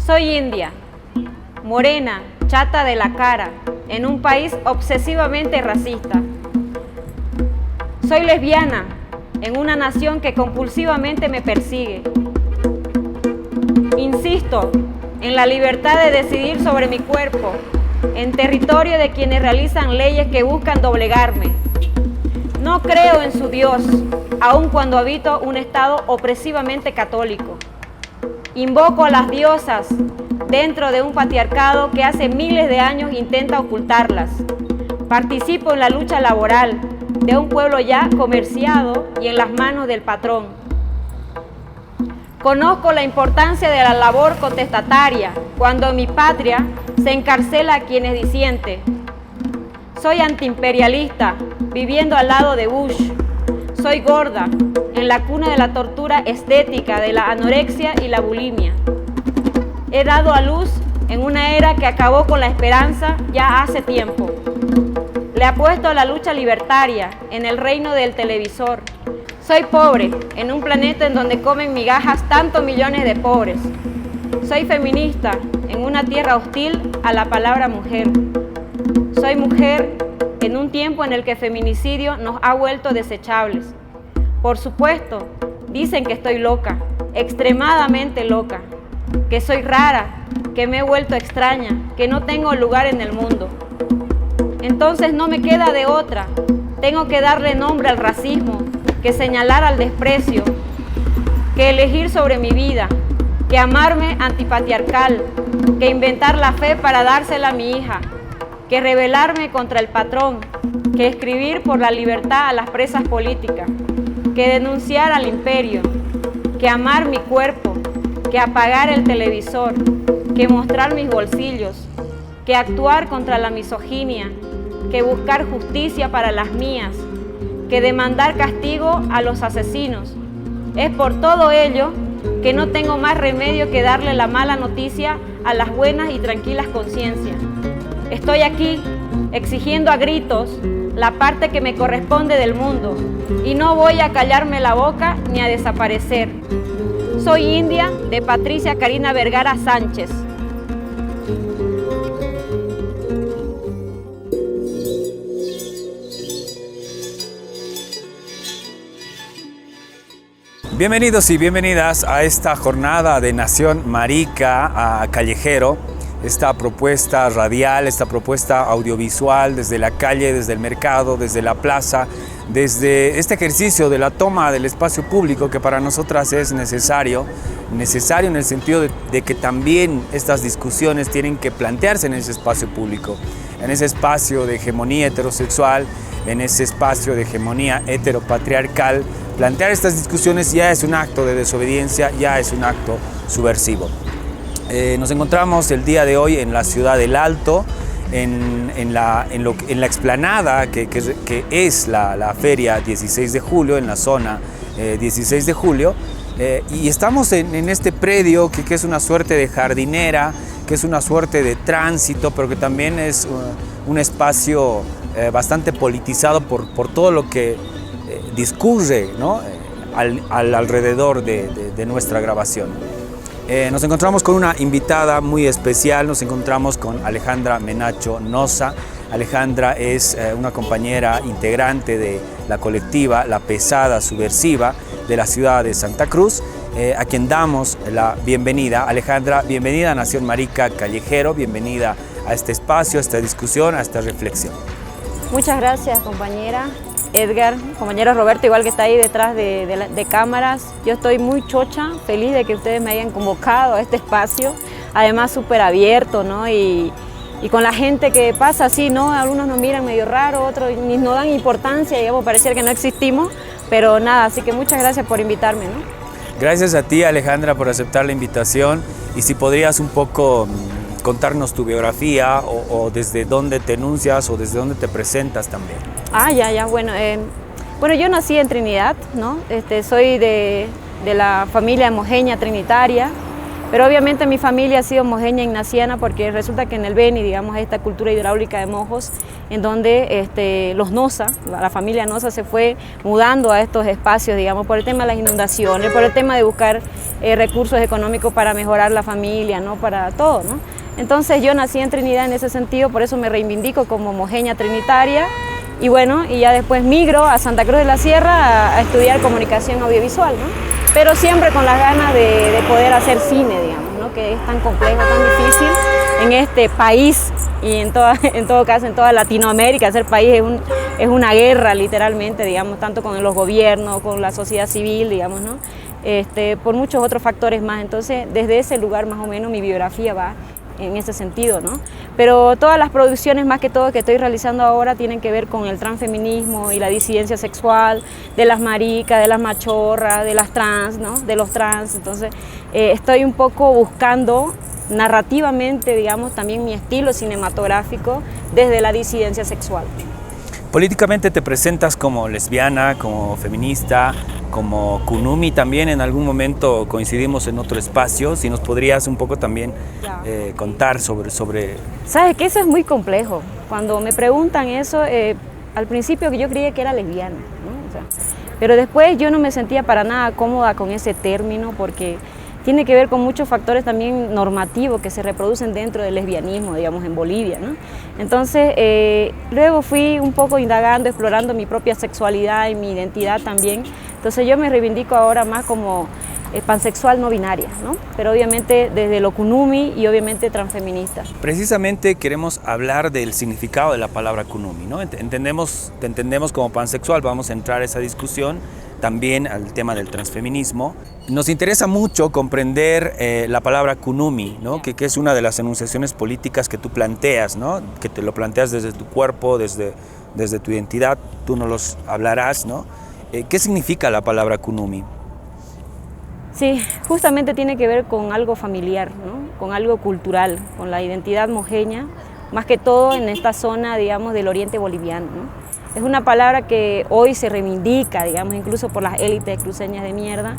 Soy india, morena, chata de la cara, en un país obsesivamente racista. Soy lesbiana, en una nación que compulsivamente me persigue. Insisto en la libertad de decidir sobre mi cuerpo, en territorio de quienes realizan leyes que buscan doblegarme. No creo en su Dios, aun cuando habito un estado opresivamente católico. Invoco a las diosas dentro de un patriarcado que hace miles de años intenta ocultarlas. Participo en la lucha laboral de un pueblo ya comerciado y en las manos del patrón. Conozco la importancia de la labor contestataria cuando en mi patria se encarcela a quienes disienten. Soy antiimperialista, viviendo al lado de Bush. Soy gorda, en la cuna de la tortura estética, de la anorexia y la bulimia. He dado a luz en una era que acabó con la esperanza ya hace tiempo. Le apuesto a la lucha libertaria en el reino del televisor. Soy pobre en un planeta en donde comen migajas tantos millones de pobres. Soy feminista en una tierra hostil a la palabra mujer. Soy mujer en un tiempo en el que el feminicidio nos ha vuelto desechables. Por supuesto, dicen que estoy loca, extremadamente loca, que soy rara, que me he vuelto extraña, que no tengo lugar en el mundo. Entonces no me queda de otra. Tengo que darle nombre al racismo, que señalar al desprecio, que elegir sobre mi vida, que amarme antipatriarcal, que inventar la fe para dársela a mi hija, que rebelarme contra el patrón, que escribir por la libertad a las presas políticas, que denunciar al imperio, que amar mi cuerpo, que apagar el televisor, que mostrar mis bolsillos, que actuar contra la misoginia, que buscar justicia para las mías, que demandar castigo a los asesinos. Es por todo ello que no tengo más remedio que darle la mala noticia a las buenas y tranquilas conciencias. Estoy aquí exigiendo a gritos la parte que me corresponde del mundo y no voy a callarme la boca ni a desaparecer. Soy india de Patricia Karina Vergara Sánchez. Bienvenidos y bienvenidas a esta jornada de Nación Marica a Callejero, esta propuesta radial, esta propuesta audiovisual desde la calle, desde el mercado, desde la plaza, desde este ejercicio de la toma del espacio público que para nosotras es necesario en el sentido de que también estas discusiones tienen que plantearse en ese espacio público, en ese espacio de hegemonía heterosexual, en ese espacio de hegemonía heteropatriarcal. Plantear estas discusiones ya es un acto de desobediencia, ya es un acto subversivo. Nos encontramos el día de hoy en la ciudad del Alto, en la explanada que es la feria 16 de julio, en la zona 16 de julio, y estamos en este predio que es una suerte de jardinera, que es una suerte de tránsito, pero que también es un espacio bastante politizado por todo lo que discurre, ¿no? al alrededor de nuestra grabación. Nos encontramos con una invitada muy especial, nos encontramos con Alejandra Menacho Noza. Alejandra es una compañera integrante de la colectiva La Pesada Subversiva de la ciudad de Santa Cruz, a quien damos la bienvenida. Alejandra, bienvenida a Nación Marica Callejero, bienvenida a este espacio, a esta discusión, a esta reflexión. Muchas gracias, compañera Edgar, compañero Roberto, igual que está ahí detrás de cámaras. Yo estoy muy chocha, feliz de que ustedes me hayan convocado a este espacio, además súper abierto, ¿no? Y con la gente que pasa así, ¿no? Algunos nos miran medio raro, otros ni nos dan importancia, digamos, pareciera que no existimos, pero nada, así que muchas gracias por invitarme, ¿no? Gracias a ti, Alejandra, por aceptar la invitación, y si podrías un poco contarnos tu biografía o desde dónde te enuncias o desde dónde te presentas también. Bueno, yo nací en Trinidad, ¿no? Soy de la familia mojeña trinitaria. Pero obviamente mi familia ha sido mojeña ignaciana porque resulta que en el Beni, digamos, hay esta cultura hidráulica de mojos en donde los Noza, la familia Noza se fue mudando a estos espacios, digamos, por el tema de las inundaciones, por el tema de buscar recursos económicos para mejorar la familia, ¿no? Para todo, ¿no? Entonces yo nací en Trinidad en ese sentido, por eso me reivindico como mojeña trinitaria y bueno, y ya después migro a Santa Cruz de la Sierra a estudiar comunicación audiovisual, ¿no? Pero siempre con las ganas de poder hacer cine, digamos, ¿no? Que es tan complejo, tan difícil en este país y en todo caso en toda Latinoamérica. Ser país es una guerra literalmente, digamos, tanto con los gobiernos, con la sociedad civil, digamos, ¿no? Por muchos otros factores más. Entonces, desde ese lugar más o menos mi biografía va en ese sentido, ¿no? Pero todas las producciones más que todo que estoy realizando ahora tienen que ver con el transfeminismo y la disidencia sexual, de las maricas, de las machorras, de las trans, ¿no? De los trans. Entonces estoy un poco buscando narrativamente, digamos, también mi estilo cinematográfico desde la disidencia sexual. Políticamente te presentas como lesbiana, como feminista, como kunumi también. En algún momento coincidimos en otro espacio. Si nos podrías un poco también contar sobre... Sabes que eso es muy complejo. Cuando me preguntan eso, al principio yo creía que era lesbiana, ¿no? O sea, pero después yo no me sentía para nada cómoda con ese término porque tiene que ver con muchos factores también normativos que se reproducen dentro del lesbianismo, digamos, en Bolivia, ¿no? Entonces, luego fui un poco indagando, explorando mi propia sexualidad y mi identidad también. Entonces yo me reivindico ahora más como pansexual no binaria, ¿no? Pero obviamente desde lo kunumi y obviamente transfeminista. Precisamente queremos hablar del significado de la palabra kunumi, ¿no? Te entendemos como pansexual, vamos a entrar a esa discusión, también al tema del transfeminismo. Nos interesa mucho comprender la palabra kunumi, ¿no? Que es una de las enunciaciones políticas que tú planteas, ¿no? Que te lo planteas desde tu cuerpo, desde tu identidad, tú nos los hablarás, ¿no? ¿Qué significa la palabra kunumi? Sí, justamente tiene que ver con algo familiar, ¿no? Con algo cultural, con la identidad mojeña, más que todo en esta zona, digamos, del oriente boliviano, ¿no? Es una palabra que hoy se reivindica, digamos, incluso por las élites cruceñas de mierda,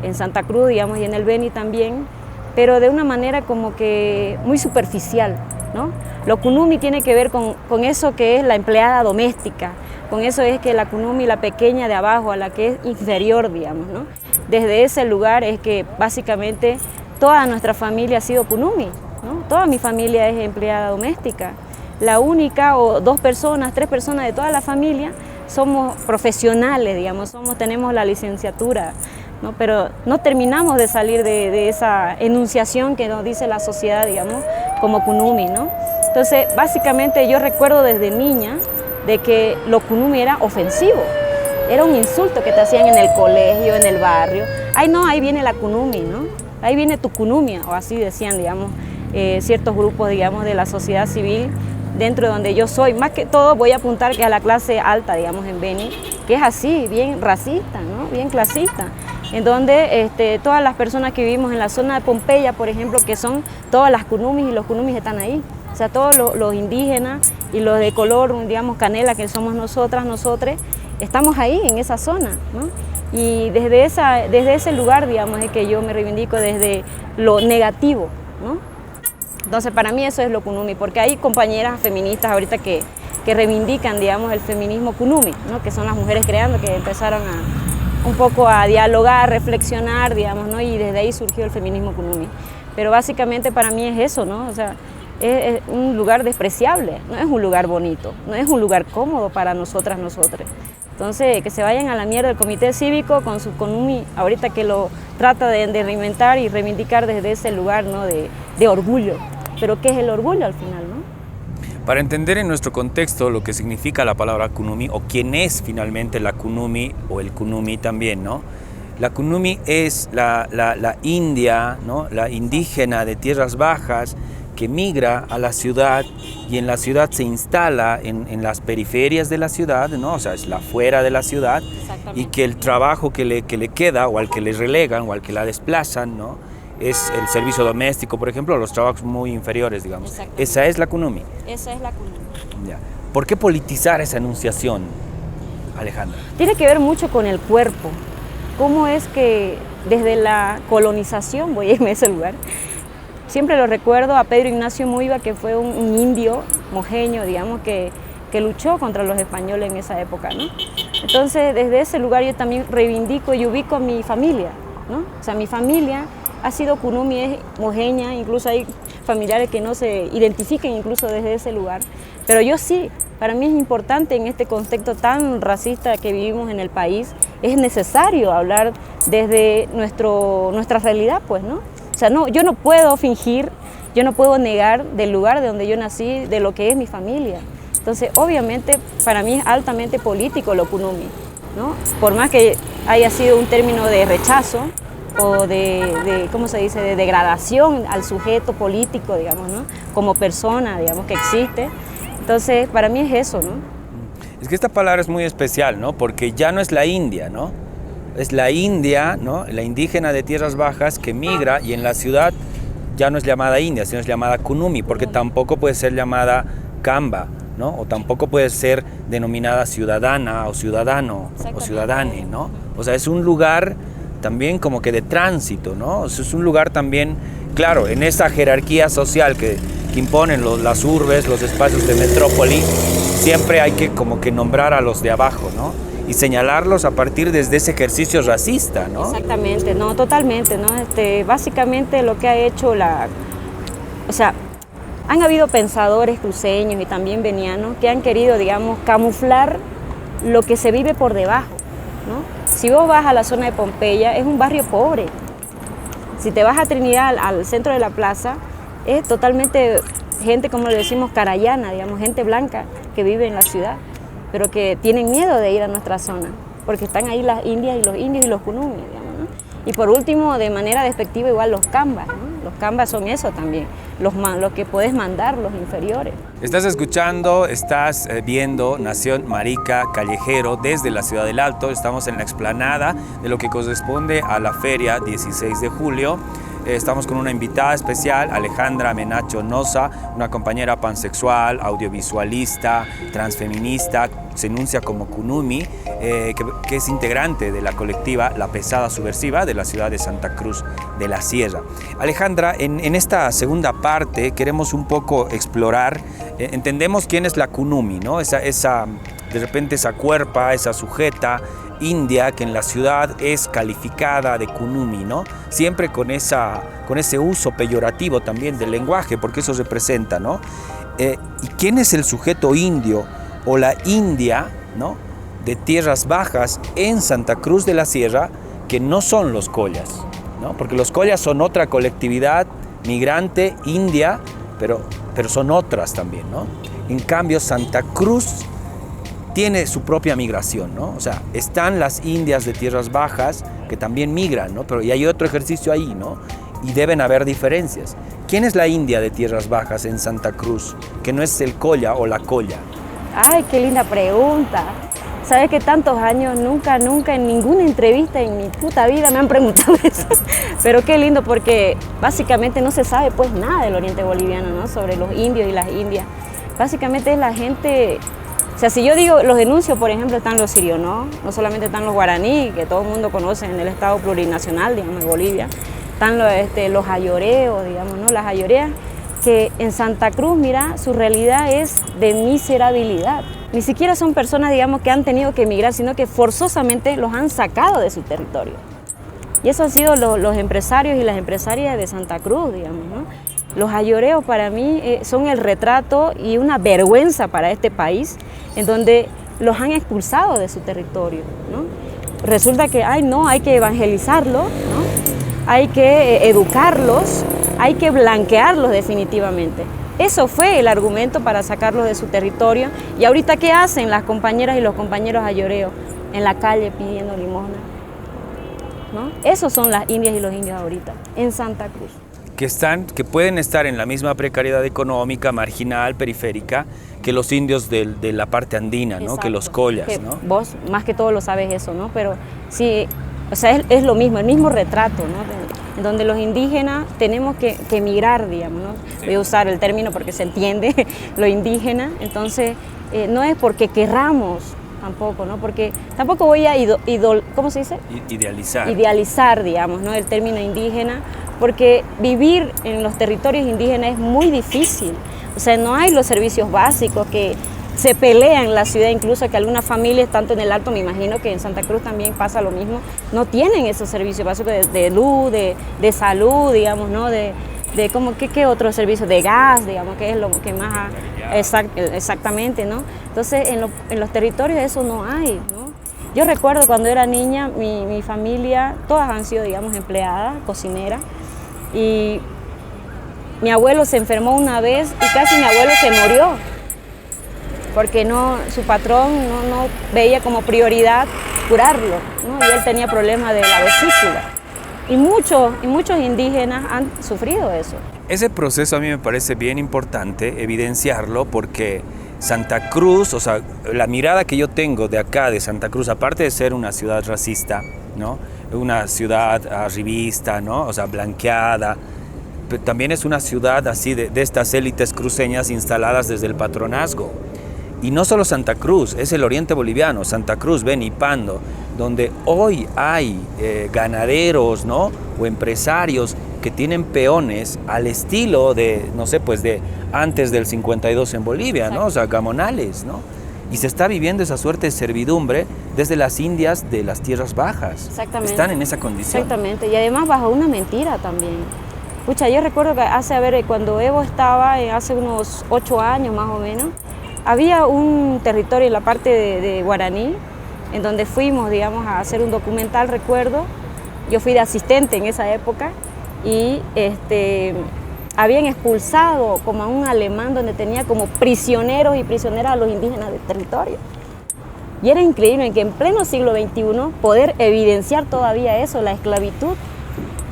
en Santa Cruz, digamos, y en el Beni también, pero de una manera como que muy superficial, ¿no? Lo kunumi tiene que ver con eso que es la empleada doméstica, con eso es que la kunumi, la pequeña de abajo, a la que es inferior, digamos, ¿no? Desde ese lugar es que básicamente toda nuestra familia ha sido kunumi, ¿no? Toda mi familia es empleada doméstica. La única o 2 personas, 3 personas de toda la familia somos profesionales, digamos, tenemos la licenciatura, ¿no? Pero no terminamos de salir de esa enunciación que nos dice la sociedad, digamos, como kunumi, ¿no? Entonces, básicamente yo recuerdo desde niña de que lo kunumi era ofensivo, era un insulto que te hacían en el colegio, en el barrio. Ay no, ahí viene la kunumi, ¿no? Ahí viene tu kunumia, o así decían, digamos, ciertos grupos, digamos, de la sociedad civil, dentro de donde yo soy. Más que todo voy a apuntar que a la clase alta, digamos, en Beni, que es así, bien racista, ¿no? Bien clasista, en donde todas las personas que vivimos en la zona de Pompeya, por ejemplo, que son todas las kunumis y los kunumis están ahí. O sea, todos los indígenas y los de color, digamos, canela, que somos nosotras, nosotres, estamos ahí, en esa zona, ¿no? Y desde ese lugar, digamos, es que yo me reivindico desde lo negativo, ¿no? Entonces, para mí eso es lo kunumi, porque hay compañeras feministas ahorita que reivindican, digamos, el feminismo kunumi, ¿no? Que son las mujeres creando, que empezaron un poco a dialogar, a reflexionar, digamos, ¿no? Y desde ahí surgió el feminismo kunumi. Pero básicamente para mí es eso, ¿no? O sea, es un lugar despreciable, no es un lugar bonito, no es un lugar cómodo para nosotras, nosotres. Entonces, que se vayan a la mierda el comité cívico con su kunumi, ahorita que lo trata de reinventar y reivindicar desde ese lugar, ¿no? de orgullo. Pero ¿qué es el orgullo al final, no? Para entender en nuestro contexto lo que significa la palabra kunumi o quién es finalmente la kunumi o el kunumi también, ¿no? La kunumi es la india, ¿no? La indígena de tierras bajas que migra a la ciudad y en la ciudad se instala en las periferias de la ciudad, ¿no? O sea, es la fuera de la ciudad, y que el trabajo que le queda o al que le relegan o al que la desplazan, ¿no? Es el servicio doméstico, por ejemplo, los trabajos muy inferiores, digamos. Esa es la kunumi. Esa es la kunumi. Ya. ¿Por qué politizar esa enunciación, Alejandra? Tiene que ver mucho con el cuerpo. ¿Cómo es que desde la colonización, voy a irme a ese lugar, siempre lo recuerdo a Pedro Ignacio Muiva, que fue un indio mojeño, digamos, que luchó contra los españoles en esa época, ¿no? Entonces, desde ese lugar yo también reivindico y ubico a mi familia, ¿no? O sea, mi familia ha sido kunumi, es mojeña, incluso hay familiares que no se identifiquen incluso desde ese lugar, pero yo sí. Para mí es importante en este contexto tan racista que vivimos en el país, es necesario hablar desde nuestra realidad, pues, ¿no? O sea, no, yo no puedo fingir, yo no puedo negar del lugar de donde yo nací, de lo que es mi familia. Entonces, obviamente, para mí es altamente político lo kunumi, ¿no? Por más que haya sido un término de rechazo o ¿cómo se dice?, de degradación al sujeto político, digamos, ¿no? Como persona, digamos, que existe. Entonces, para mí es eso, ¿no? Es que esta palabra es muy especial, ¿no? Porque ya no es la India, ¿no? Es la India, ¿no? La indígena de tierras bajas que migra y en la ciudad ya no es llamada India, sino es llamada kunumi, porque tampoco puede ser llamada Kamba, ¿no? O tampoco puede ser denominada ciudadana o ciudadano o ciudadane, ¿no? O sea, es un lugar también como que de tránsito, ¿no? O sea, es un lugar también, claro, en esa jerarquía social que imponen las urbes, los espacios de metrópoli, siempre hay que como que nombrar a los de abajo, ¿no? Y señalarlos a partir desde ese ejercicio racista, ¿no? Exactamente, no, totalmente, ¿no? Básicamente lo que ha hecho o sea, han habido pensadores cruceños y también venianos que han querido, digamos, camuflar lo que se vive por debajo, ¿no? Si vos vas a la zona de Pompeya, es un barrio pobre. Si te vas a Trinidad, al centro de la plaza, es totalmente gente, como le decimos, carayana, digamos, gente blanca que vive en la ciudad, pero que tienen miedo de ir a nuestra zona, porque están ahí las indias y los indios y los kunumis, digamos, ¿no? Y por último, de manera despectiva, igual los cambas, ¿no? Los cambas son eso también, los que puedes mandar, los inferiores. Estás escuchando, estás viendo Nación Marica Callejero desde la Ciudad del Alto. Estamos en la explanada de lo que corresponde a la feria 16 de julio. Estamos con una invitada especial, Alejandra Menacho Noza, una compañera pansexual, audiovisualista, transfeminista, se enuncia como kunumi, que es integrante de la colectiva La Pesada Subversiva de la ciudad de Santa Cruz de la Sierra. Alejandra, en esta segunda parte queremos un poco explorar, entendemos quién es la kunumi, ¿no? De repente esa cuerpa, esa sujeta india que en la ciudad es calificada de kunumi, ¿no? Siempre con ese uso peyorativo también del lenguaje, porque eso representa, ¿no? ¿Y quién es el sujeto indio o la india, ¿no?, de tierras bajas en Santa Cruz de la Sierra, que no son los collas, ¿no? Porque los collas son otra colectividad migrante india, pero son otras también, ¿no? En cambio, Santa Cruz tiene su propia migración, ¿no? O sea, están las indias de tierras bajas que también migran, ¿no? Pero y hay otro ejercicio ahí, ¿no? Y deben haber diferencias. ¿Quién es la india de tierras bajas en Santa Cruz, que no es el colla o la colla? Ay, qué linda pregunta. Sabes que tantos años, nunca en ninguna entrevista en mi puta vida me han preguntado eso. Pero qué lindo, porque básicamente no se sabe pues nada del oriente boliviano, ¿no? Sobre los indios y las indias. Básicamente es la gente. O sea, si yo digo, los denuncio, por ejemplo, están los sirios, ¿no? No solamente están los guaraní, que todo el mundo conoce en el estado plurinacional, digamos, de Bolivia. Están los ayoreos, digamos, ¿no? Las ayoreas, que en Santa Cruz, mira, su realidad es de miserabilidad. Ni siquiera son personas, digamos, que han tenido que emigrar, sino que forzosamente los han sacado de su territorio. Y eso han sido los empresarios y las empresarias de Santa Cruz, digamos, ¿no? Los ayoreos para mí son el retrato y una vergüenza para este país, en donde los han expulsado de su territorio, ¿no? Resulta que, hay que evangelizarlos, ¿no? Hay que educarlos, hay que blanquearlos definitivamente. Eso fue el argumento para sacarlos de su territorio. Y ahorita, ¿qué hacen las compañeras y los compañeros ayoreos? En la calle pidiendo limosna, ¿no? Esos son las indias y los indios ahorita, en Santa Cruz. Que pueden estar en la misma precariedad económica, marginal, periférica, que los indios de la parte andina, ¿no? Exacto. Que los collas, ¿no? Vos más que todo lo sabes eso, ¿no? Pero sí, o sea, es lo mismo, el mismo retrato, ¿no? En donde los indígenas tenemos que emigrar, digamos, ¿no? Sí. Voy a usar el término porque se entiende, lo indígena. Entonces, no es porque querramos tampoco, ¿no? Porque tampoco voy a, ¿cómo se dice? Idealizar. Idealizar, digamos, ¿no? El término indígena, porque vivir en los territorios indígenas es muy difícil. O sea, no hay los servicios básicos que se pelean en la ciudad, incluso que algunas familias, tanto en el Alto, me imagino que en Santa Cruz también pasa lo mismo, no tienen esos servicios básicos de luz, de salud, digamos, ¿no? De como, ¿qué otros servicios? De gas, digamos, que es lo que más... exactamente, ¿no? Entonces, en los territorios eso no hay, ¿no? Yo recuerdo cuando era niña, mi familia, todas han sido, digamos, empleadas, cocineras, y mi abuelo se enfermó una vez y casi mi abuelo se murió, porque su patrón no veía como prioridad curarlo, ¿no? Y él tenía problemas de la vesícula. Y muchos indígenas han sufrido eso. Ese proceso a mí me parece bien importante evidenciarlo porque Santa Cruz, o sea, la mirada que yo tengo de acá, de Santa Cruz, aparte de ser una ciudad racista, ¿no? Una ciudad arribista, ¿no? O sea, blanqueada, pero también es una ciudad así de estas élites cruceñas instaladas desde el patronazgo. Y no solo Santa Cruz, es el oriente boliviano, Santa Cruz, Beni y Pando, donde hoy hay ganaderos, ¿no? O empresarios que tienen peones al estilo de, no sé, pues de antes del 52 en Bolivia, ¿no? O sea, gamonales, ¿no? Y se está viviendo esa suerte de servidumbre desde las Indias de las tierras bajas. Exactamente. Están en esa condición. Exactamente, y además bajo una mentira también. Pucha, yo recuerdo que cuando Evo estaba, hace unos 8 años más o menos, había un territorio en la parte de Guaraní, en donde fuimos, digamos, a hacer un documental, recuerdo. Yo fui de asistente en esa época y habían expulsado como a un alemán donde tenía como prisioneros y prisioneras a los indígenas del territorio. Y era increíble que en pleno siglo XXI poder evidenciar todavía eso, la esclavitud.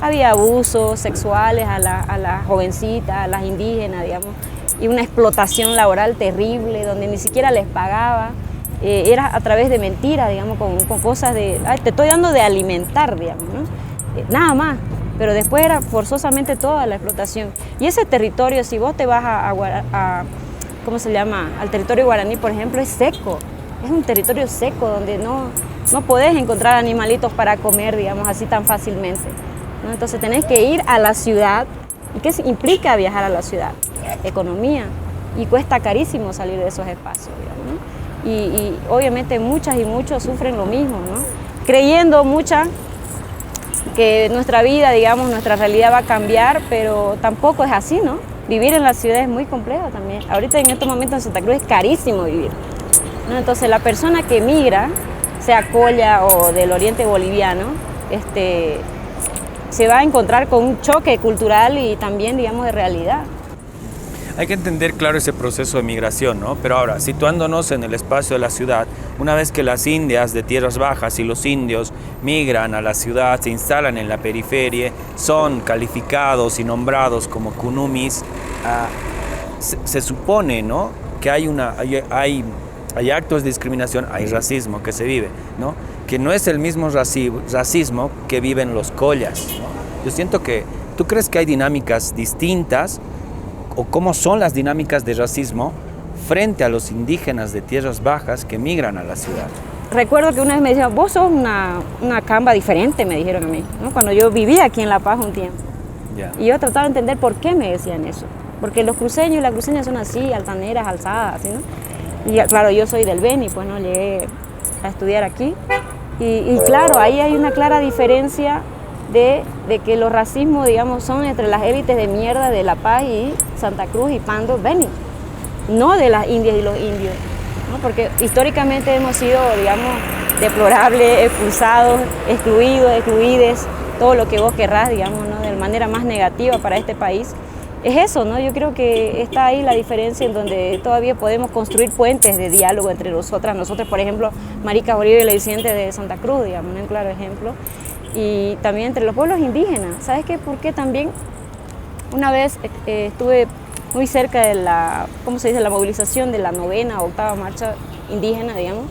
Había abusos sexuales a las jovencitas, a las indígenas, digamos, y una explotación laboral terrible donde ni siquiera les pagaba. Era a través de mentiras, digamos, con cosas de, te estoy dando de alimentar, digamos, ¿no? Nada más, pero después era forzosamente toda la explotación. Y ese territorio, si vos te vas ¿cómo se llama? Al territorio guaraní, por ejemplo, es seco, es un territorio seco donde no podés encontrar animalitos para comer, digamos, así tan fácilmente, ¿no? Entonces tenés que ir a la ciudad. ¿Y qué implica viajar a la ciudad? Economía, y cuesta carísimo salir de esos espacios, digamos, ¿no? Y obviamente muchas y muchos sufren lo mismo, ¿no? Creyendo que nuestra vida, digamos, nuestra realidad va a cambiar, pero tampoco es así, ¿no? Vivir en la ciudad es muy complejo también. Ahorita en estos momentos en Santa Cruz es carísimo vivir, ¿no? Entonces la persona que migra, sea colla o del oriente boliviano, se va a encontrar con un choque cultural y también, digamos, de realidad. Hay que entender, claro, ese proceso de migración, ¿no? Pero ahora, situándonos en el espacio de la ciudad, una vez que las indias de tierras bajas y los indios migran a la ciudad, se instalan en la periferia, son calificados y nombrados como kunumis, se supone, ¿no? Que hay actos de discriminación, hay racismo que se vive, ¿no? Que no es el mismo racismo que viven los collas, ¿no? Yo siento que, ¿tú crees que hay dinámicas distintas o cómo son las dinámicas de racismo frente a los indígenas de tierras bajas que migran a la ciudad? Recuerdo que una vez me decían, vos sos una camba diferente, me dijeron a mí, ¿no? Cuando yo vivía aquí en La Paz un tiempo. Yeah. Y yo trataba de entender por qué me decían eso. Porque los cruceños y las cruceñas son así, altaneras, alzadas, así, ¿no? Y claro, yo soy del Beni, pues no llegué a estudiar aquí. Y claro, ahí hay una clara diferencia de que los racismos, digamos, son entre las élites de mierda de La Paz y Santa Cruz y Pando, Beni, no de las indias y los indios, ¿no? Porque históricamente hemos sido, digamos, deplorables, expulsados, excluidos, excluides, todo lo que vos querrás, digamos, ¿no? De manera más negativa para este país. Es eso, ¿no? Yo creo que está ahí la diferencia en donde todavía podemos construir puentes de diálogo entre nosotras. Nosotros, por ejemplo, Marica Bolívar y la disidente de Santa Cruz, digamos, un claro ejemplo. Y también entre los pueblos indígenas. ¿Sabes qué? Porque también una vez estuve muy cerca de la movilización de la 9ª o 8ª marcha indígena, digamos,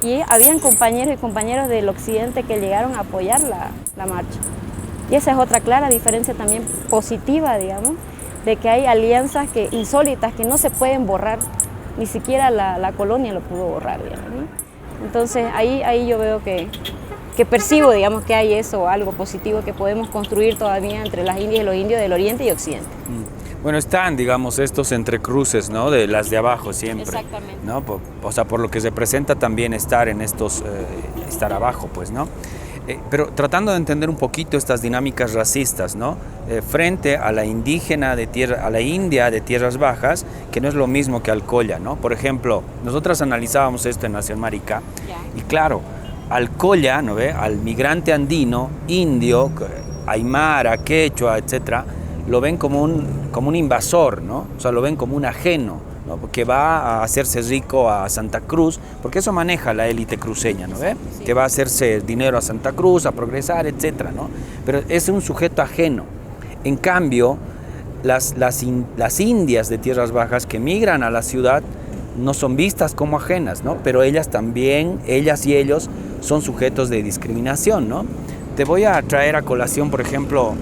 y habían compañeros y compañeras del occidente que llegaron a apoyar la marcha. Y esa es otra clara diferencia también positiva, digamos, de que hay alianzas insólitas que no se pueden borrar, ni siquiera la colonia lo pudo borrar, digamos, ¿no? Entonces ahí yo veo que percibo, digamos, que hay eso, algo positivo que podemos construir todavía entre las indias y los indios del Oriente y Occidente. Bueno, están, digamos, estos entrecruces, ¿no? De las de abajo siempre. Exactamente. ¿No? O sea, por lo que representa también estar en estos, estar abajo, pues, ¿no? Pero tratando de entender un poquito estas dinámicas racistas, ¿no? Frente a la indígena de tierra, a la india de tierras bajas, que no es lo mismo que Alcoya, ¿no? Por ejemplo, nosotras analizábamos esto en Nación Marica, y claro, Alcoya, ¿no ve? Al migrante andino, indio, aymara, quechua, etcétera, lo ven como un invasor, ¿no? O sea, lo ven como un ajeno, ¿no? Que va a hacerse rico a Santa Cruz, porque eso maneja la élite cruceña, ¿no ve? Sí. Que va a hacerse dinero a Santa Cruz, a progresar, etcétera, ¿no? Pero es un sujeto ajeno. En cambio, las indias de tierras bajas que migran a la ciudad no son vistas como ajenas, ¿no? Pero ellas también, ellas y ellos, son sujetos de discriminación, ¿no? Te voy a traer a colación, por ejemplo,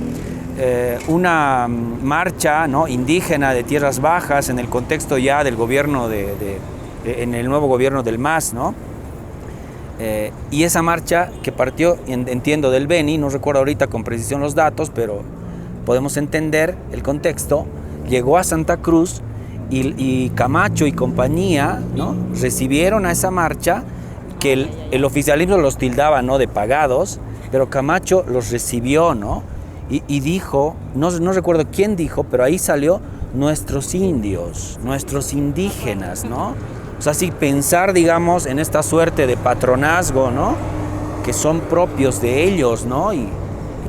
una marcha, ¿no? Indígena de tierras bajas en el contexto ya del gobierno en el nuevo gobierno del MAS, ¿no? Y esa marcha que partió, entiendo, del Beni, no recuerdo ahorita con precisión los datos, pero podemos entender el contexto, llegó a Santa Cruz y Camacho y compañía, ¿no? Recibieron a esa marcha que el oficialismo los tildaba, ¿no? De pagados, pero Camacho los recibió, ¿no? Y dijo, no recuerdo quién dijo, pero ahí salió nuestros indios, nuestros indígenas, ¿no? O sea, sí pensar, digamos, en esta suerte de patronazgo, ¿no? Que son propios de ellos, ¿no? Y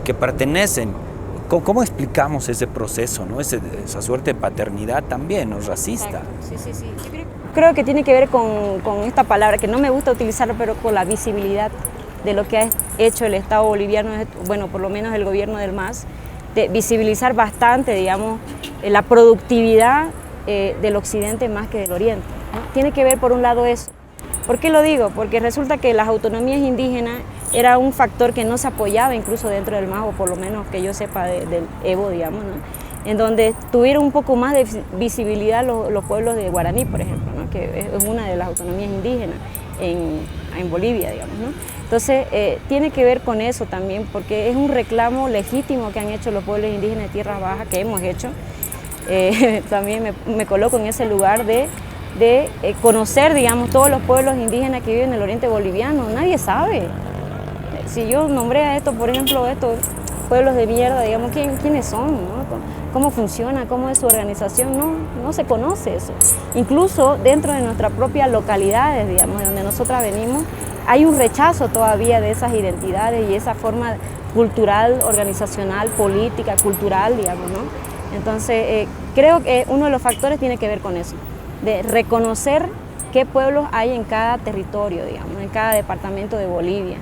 que pertenecen. ¿Cómo explicamos ese proceso, ¿no? Esa suerte de paternidad también, ¿no? Racista. Sí. Creo que tiene que ver con esta palabra que no me gusta utilizar, pero con la visibilidad de lo que ha hecho el Estado boliviano, bueno, por lo menos el gobierno del MAS, de visibilizar bastante, digamos, la productividad del occidente más que del oriente, ¿no? Tiene que ver por un lado eso. ¿Por qué lo digo? Porque resulta que las autonomías indígenas era un factor que no se apoyaba incluso dentro del MAS, o por lo menos que yo sepa del Evo, digamos, ¿no? En donde tuvieron un poco más de visibilidad los pueblos de Guaraní, por ejemplo, ¿no? Que es una de las autonomías indígenas en Bolivia, digamos, ¿no? Entonces, tiene que ver con eso también, porque es un reclamo legítimo que han hecho los pueblos indígenas de Tierras Bajas, que hemos hecho. También me coloco en ese lugar de conocer, digamos, todos los pueblos indígenas que viven en el oriente boliviano. Nadie sabe. Si yo nombré a estos, por ejemplo, estos pueblos de mierda, digamos, ¿quiénes son, ¿no? ¿Cómo funciona? ¿Cómo es su organización? No se conoce eso. Incluso dentro de nuestras propias localidades, digamos, de donde nosotras venimos, hay un rechazo todavía de esas identidades y esa forma cultural, organizacional, política, cultural, digamos, ¿no? Entonces, creo que uno de los factores tiene que ver con eso, de reconocer qué pueblos hay en cada territorio, digamos, en cada departamento de Bolivia.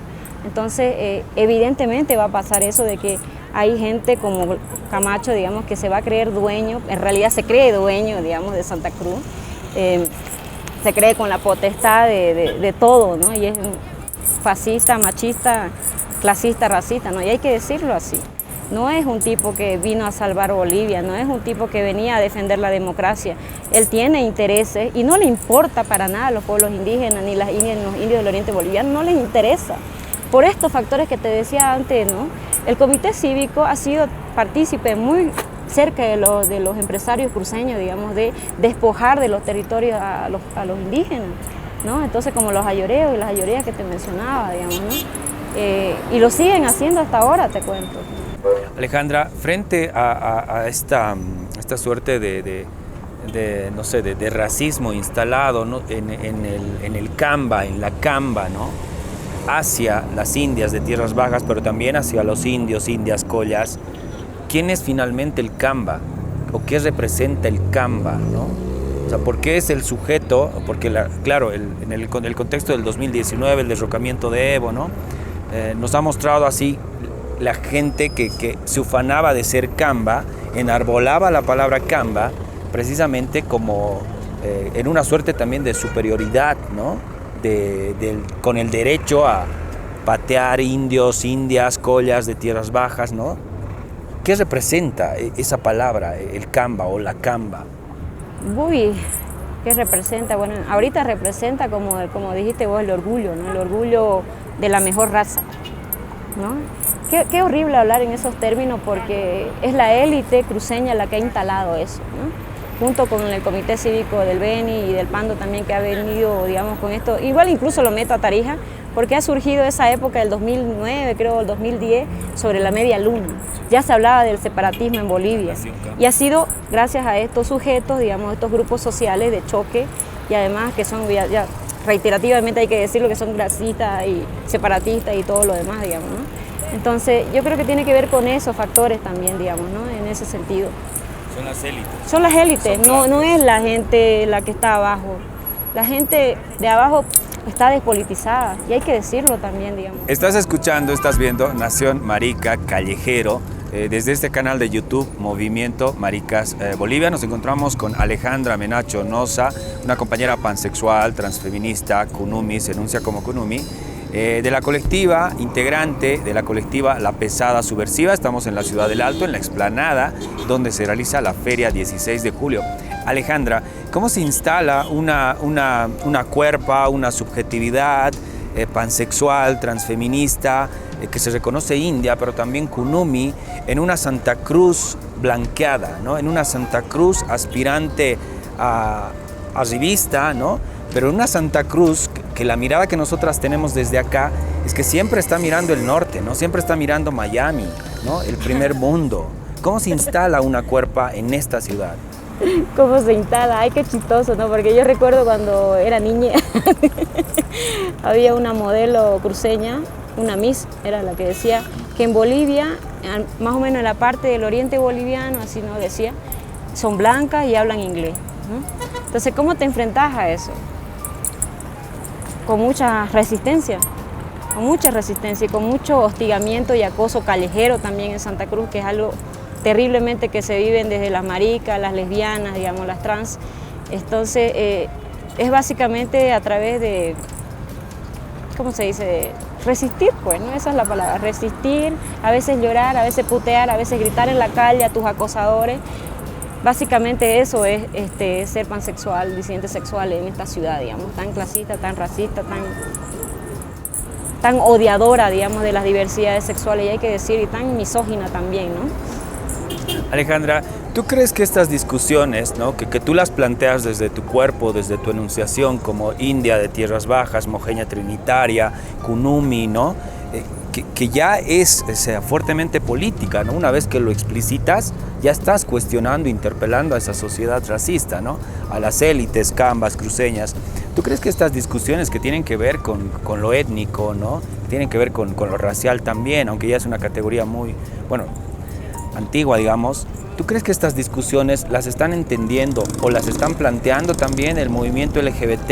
Entonces, evidentemente va a pasar eso de que hay gente como Camacho, digamos, que se va a creer dueño, en realidad se cree dueño, digamos, de Santa Cruz. Se cree con la potestad de todo, ¿no? Y es fascista, machista, clasista, racista, ¿no? Y hay que decirlo así. No es un tipo que vino a salvar Bolivia, no es un tipo que venía a defender la democracia. Él tiene intereses y no le importa para nada a los pueblos indígenas, ni las indias, ni los indios del oriente boliviano, no les interesa. Por estos factores que te decía antes, ¿no? El Comité Cívico ha sido partícipe muy cerca de los empresarios cruceños, digamos, de despojar de los territorios a los indígenas, ¿no? Entonces, como los ayoreos y las ayoreas que te mencionaba, digamos, ¿no? Y lo siguen haciendo hasta ahora, te cuento. Alejandra, frente a esta suerte no sé, de racismo instalado, ¿no? en el Camba, en la Camba, ¿no? Hacia las indias de tierras bajas, pero también hacia los indios, indias, collas, ¿quién es finalmente el Camba? ¿O qué representa el Camba, ¿no? O sea, ¿por qué es el sujeto? Porque, claro, en el contexto del 2019, el derrocamiento de Evo, ¿no? Nos ha mostrado así la gente que se ufanaba de ser Camba, enarbolaba la palabra Camba, precisamente como en una suerte también de superioridad, ¿no? Con el derecho a patear indios, indias, collas de tierras bajas, ¿no? ¿Qué representa esa palabra, el Camba o la Camba? Uy, ¿Qué representa? Bueno, ahorita representa, como dijiste vos, el orgullo, ¿no? El orgullo de la mejor raza, ¿no? Qué horrible hablar en esos términos porque es la élite cruceña la que ha instalado eso, ¿no? Junto con el Comité Cívico del Beni y del Pando también, que ha venido, digamos, con esto. Igual incluso lo meto a Tarija, porque ha surgido esa época del 2009, creo, el 2010, sobre la media luna. Ya se hablaba del separatismo en Bolivia. Y ha sido gracias a estos sujetos, digamos, estos grupos sociales de choque, y además que son, ya reiterativamente hay que decirlo, que son grasistas y separatistas y todo lo demás, digamos, ¿no? Entonces, yo creo que tiene que ver con esos factores también, digamos, ¿no? En ese sentido. Son las élites. Son las élites, no es la gente la que está abajo. La gente de abajo está despolitizada y hay que decirlo también, digamos. Estás escuchando, estás viendo Nación Marica Callejero. Desde este canal de YouTube, Movimiento Maricas Bolivia, nos encontramos con Alejandra Menacho Noza, una compañera pansexual, transfeminista, Kunumi, se enuncia como Kunumi, de la colectiva, integrante de la colectiva La Pesada Subversiva. Estamos en la Ciudad del Alto, en la explanada, donde se realiza la feria 16 de julio. Alejandra, ¿cómo se instala una cuerpa, una subjetividad pansexual, transfeminista, que se reconoce india, pero también Kunumi, en una Santa Cruz blanqueada, ¿no? En una Santa Cruz aspirante a revista, ¿no? Pero en una Santa Cruz que la mirada que nosotras tenemos desde acá es que siempre está mirando el norte, ¿no? Siempre está mirando Miami, ¿no? El primer mundo. ¿Cómo se instala una cuerpa en esta ciudad? ¿Cómo se instala? Ay, qué chistoso, ¿no? Porque yo recuerdo cuando era niña, había una modelo cruceña, una Miss, era la que decía que en Bolivia, más o menos en la parte del oriente boliviano, así no decía, son blancas y hablan inglés, ¿no? Entonces, ¿cómo te enfrentas a eso? Con mucha resistencia y con mucho hostigamiento y acoso callejero también en Santa Cruz, que es algo terriblemente que se viven desde las maricas, las lesbianas, digamos, las trans. Entonces, es básicamente a través de, ¿cómo se dice?, resistir, pues, ¿no? Esa es la palabra, resistir, a veces llorar, a veces putear, a veces gritar en la calle a tus acosadores. Básicamente eso es ser pansexual, disidente sexual en esta ciudad, digamos, tan clasista, tan racista, tan odiadora, digamos, de las diversidades sexuales, y hay que decir, y tan misógina también, ¿no? Alejandra, ¿tú crees que estas discusiones, ¿no? que tú las planteas desde tu cuerpo, desde tu enunciación como india de tierras bajas, mojeña trinitaria, Kunumi, ¿no? Que ya es, o sea, fuertemente política, ¿no? Una vez que lo explicitas, ya estás cuestionando, interpelando a esa sociedad racista, ¿no? A las élites, cambas, cruceñas. ¿Tú crees que estas discusiones que tienen que ver con lo étnico, ¿no? Tienen que ver con lo racial también, aunque ya es una categoría muy, bueno, antigua, digamos? ¿Tú crees que estas discusiones las están entendiendo o las están planteando también el movimiento LGBT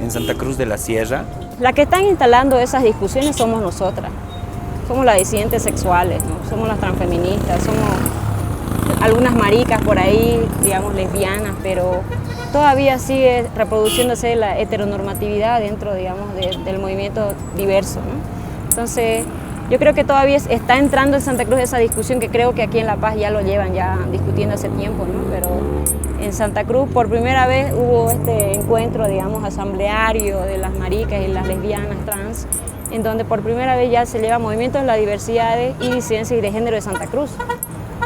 en Santa Cruz de la Sierra? La que están instalando esas discusiones somos nosotras. Somos las disidentes sexuales, ¿no? Somos las transfeministas, somos algunas maricas por ahí, digamos, lesbianas, pero todavía sigue reproduciéndose la heteronormatividad dentro, digamos, del movimiento diverso, ¿no? Entonces, yo creo que todavía está entrando en Santa Cruz esa discusión, que creo que aquí en La Paz ya lo llevan ya discutiendo hace tiempo, ¿no? Pero en Santa Cruz por primera vez hubo este encuentro, digamos, asambleario de las maricas y las lesbianas trans, en donde por primera vez ya se lleva movimientos de las diversidades y disidencias y de género de Santa Cruz,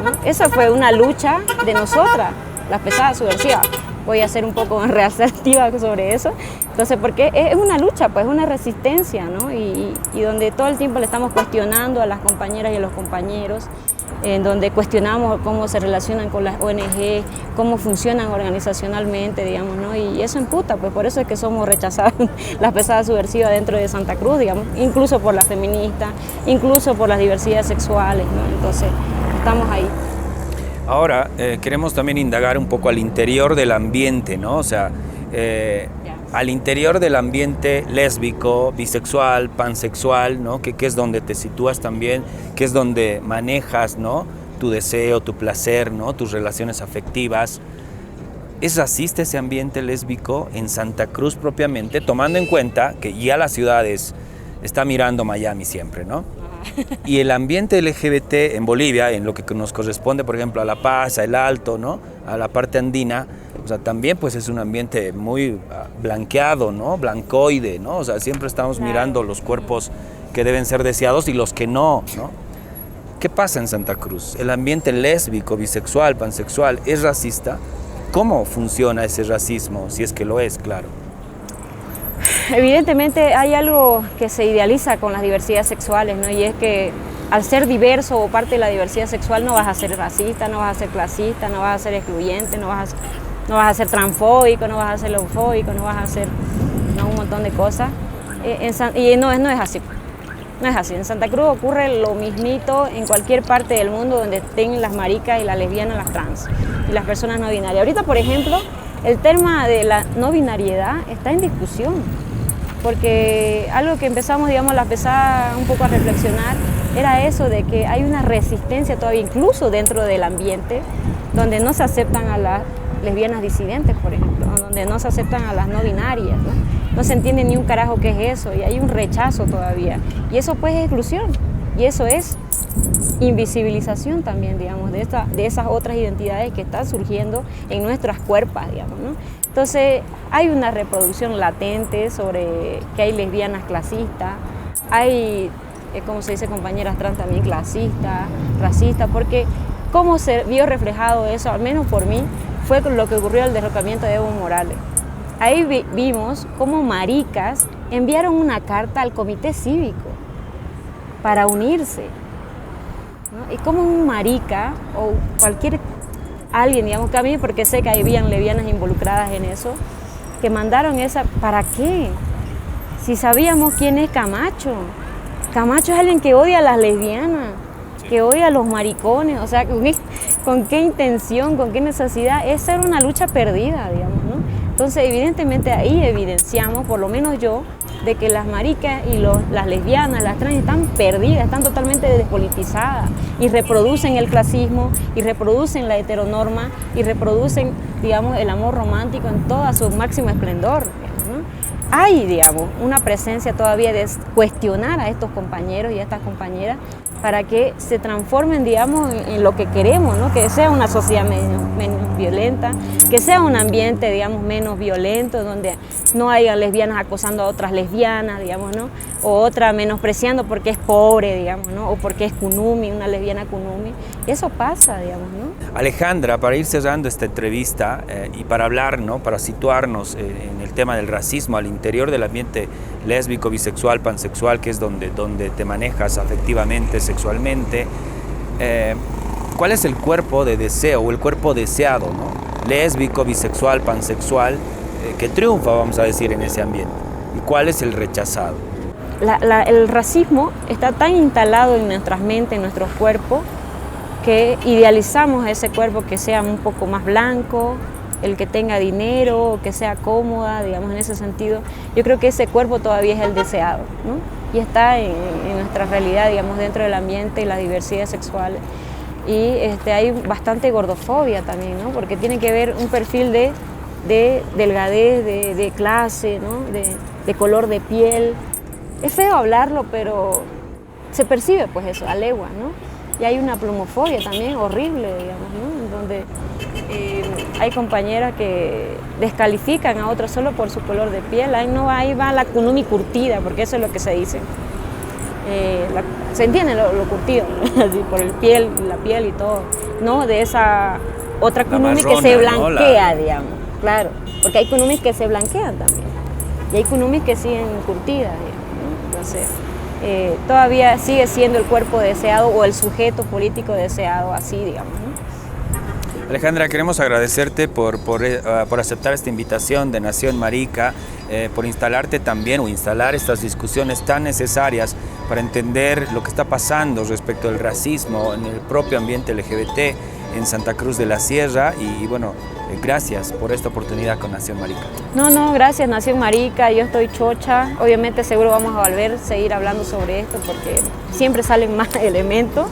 ¿no? Esa fue una lucha de nosotras, las pesadas subversivas. Voy a ser un poco más reactiva sobre eso. Entonces, porque es una lucha, pues es una resistencia, ¿no? Y donde todo el tiempo le estamos cuestionando a las compañeras y a los compañeros, en donde cuestionamos cómo se relacionan con las ONG, cómo funcionan organizacionalmente, digamos, ¿no? Y eso emputa, pues por eso es que somos rechazadas las pesadas subversivas dentro de Santa Cruz, digamos, incluso por las feministas, incluso por las diversidades sexuales, ¿no? Entonces, estamos ahí. Ahora, queremos también indagar un poco al interior del ambiente, ¿no? O sea, al interior del ambiente lésbico, bisexual, pansexual, ¿no? Que es donde te sitúas también, que es donde manejas, ¿no? Tu deseo, tu placer, ¿no? Tus relaciones afectivas. ¿Es racista ese ambiente lésbico en Santa Cruz propiamente, tomando en cuenta que ya la ciudad está mirando Miami siempre, ¿no? Y el ambiente LGBT en Bolivia, en lo que nos corresponde, por ejemplo, a La Paz, a El Alto, ¿no? A la parte andina, O sea, también pues es un ambiente muy blanqueado, ¿no? Blancoide, ¿no? O sea, siempre estamos mirando los cuerpos que deben ser deseados y los que no, ¿no? ¿Qué pasa en Santa Cruz? ¿El ambiente lésbico, bisexual, pansexual es racista? ¿Cómo funciona ese racismo? Si es que lo es, claro. Evidentemente hay algo que se idealiza con las diversidades sexuales, ¿no? Y es que al ser diverso o parte de la diversidad sexual no vas a ser racista, no vas a ser clasista, no vas a ser excluyente, no vas a ser transfóbico, no vas a ser homofóbico, no vas a ser un montón de cosas. Y no es así. No es así. En Santa Cruz ocurre lo mismito en cualquier parte del mundo donde estén las maricas y las lesbianas, las trans y las personas no binarias. Ahorita, por ejemplo, el tema de la no binariedad está en discusión, porque algo que empezamos, digamos, la empezar un poco a reflexionar era eso de que hay una resistencia todavía, incluso dentro del ambiente, donde no se aceptan a las lesbianas disidentes, por ejemplo, donde no se aceptan a las no binarias, ¿no? No se entiende ni un carajo qué es eso y hay un rechazo todavía. Y eso pues es exclusión y eso es invisibilización también, digamos, de esas otras identidades que están surgiendo en nuestras cuerpos, digamos, ¿no? Entonces hay una reproducción latente sobre que hay lesbianas clasistas, hay, como se dice, compañeras trans también clasistas, racistas, porque cómo se vio reflejado eso, al menos por mí, fue con lo que ocurrió al derrocamiento de Evo Morales. Ahí vimos cómo maricas enviaron una carta al comité cívico para unirse, ¿no? Y como un marica o alguien, digamos, que a mí, porque sé que habían lesbianas involucradas en eso, que mandaron esa, ¿para qué? Si sabíamos quién es Camacho. Camacho es alguien que odia a las lesbianas, que odia a los maricones, o sea, ¿con qué intención, con qué necesidad? Esa era una lucha perdida, digamos, ¿no? Entonces, evidentemente ahí evidenciamos, por lo menos yo, de que las maricas y las lesbianas, las trans están perdidas, están totalmente despolitizadas y reproducen el clasismo y reproducen la heteronorma y reproducen, digamos, el amor romántico en todo su máximo esplendor, ¿no? Hay, digamos, una presencia todavía de cuestionar a estos compañeros y a estas compañeras para que se transformen, digamos, en lo que queremos, ¿no? Que sea una sociedad menos violenta, que sea un ambiente, digamos, menos violento, donde no haya lesbianas acosando a otras lesbianas, digamos, ¿no? O otra menospreciando porque es pobre, digamos, ¿no? O porque es kunumi, una lesbiana kunumi. Eso pasa, digamos, ¿no? Alejandra, para ir cerrando esta entrevista y para hablar, ¿no? Para situarnos en el tema del racismo al interior del ambiente lésbico, bisexual, pansexual, que es donde te manejas afectivamente, sexualmente, ¿cuál es el cuerpo de deseo o el cuerpo deseado, ¿no? Lésbico, bisexual, pansexual, que triunfa, vamos a decir, en ese ambiente? ¿Y cuál es el rechazado? El racismo está tan instalado en nuestras mentes, en nuestros cuerpos, que idealizamos ese cuerpo que sea un poco más blanco, el que tenga dinero, que sea cómoda, digamos, en ese sentido. Yo creo que ese cuerpo todavía es el deseado, ¿no? Y está en nuestra realidad, digamos, dentro del ambiente y las diversidades sexuales. Y hay bastante gordofobia también, ¿no? Porque tiene que ver un perfil de delgadez, de clase, ¿no? De color de piel. Es feo hablarlo, pero se percibe pues eso, a leguas, ¿no? Y hay una plumofobia también horrible, digamos, ¿no? Donde hay compañeras que descalifican a otras solo por su color de piel. Ahí va la kunumi curtida, porque eso es lo que se dice. Se entiende lo curtido, ¿no? Así, por la piel y todo, ¿no? De esa otra kunumi que se blanquea, ¿no? Digamos, claro, porque hay kunumis que se blanquean también y hay kunumis que siguen curtidas, digamos, ¿no? Entonces, todavía sigue siendo el cuerpo deseado o el sujeto político deseado, así, digamos, ¿no? Alejandra, queremos agradecerte por aceptar esta invitación de Nación Marica, por instalarte también o instalar estas discusiones tan necesarias para entender lo que está pasando respecto al racismo en el propio ambiente LGBT en Santa Cruz de la Sierra y bueno, gracias por esta oportunidad con Nación Marica. No, gracias Nación Marica, yo estoy chocha, obviamente seguro vamos a volver a seguir hablando sobre esto porque siempre salen más elementos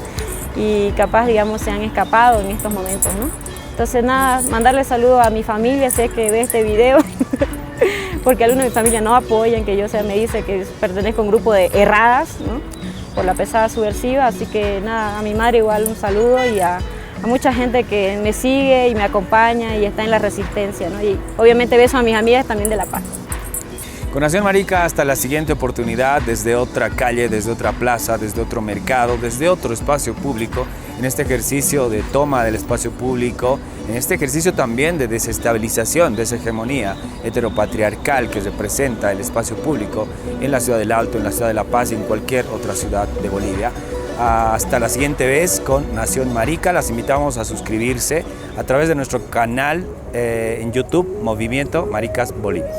y capaz, digamos, se han escapado en estos momentos, ¿no? Entonces nada, mandarle saludos a mi familia, sé que ve este video, porque algunos de mi familia no apoyan que yo sea, me dice que pertenezco a un grupo de erradas, ¿no? Por la pesada subversiva, así que nada, a mi madre igual un saludo y a a mucha gente que me sigue y me acompaña y está en la resistencia, ¿no? Y obviamente beso a mis amigas también de La Paz. Con Nación Marica, hasta la siguiente oportunidad, desde otra calle, desde otra plaza, desde otro mercado, desde otro espacio público, en este ejercicio de toma del espacio público, en este ejercicio también de desestabilización de esa hegemonía heteropatriarcal que representa el espacio público en la ciudad del Alto, en la ciudad de La Paz y en cualquier otra ciudad de Bolivia. Hasta la siguiente vez con Nación Marica. Las invitamos a suscribirse a través de nuestro canal en YouTube, Movimiento Maricas Bolivia.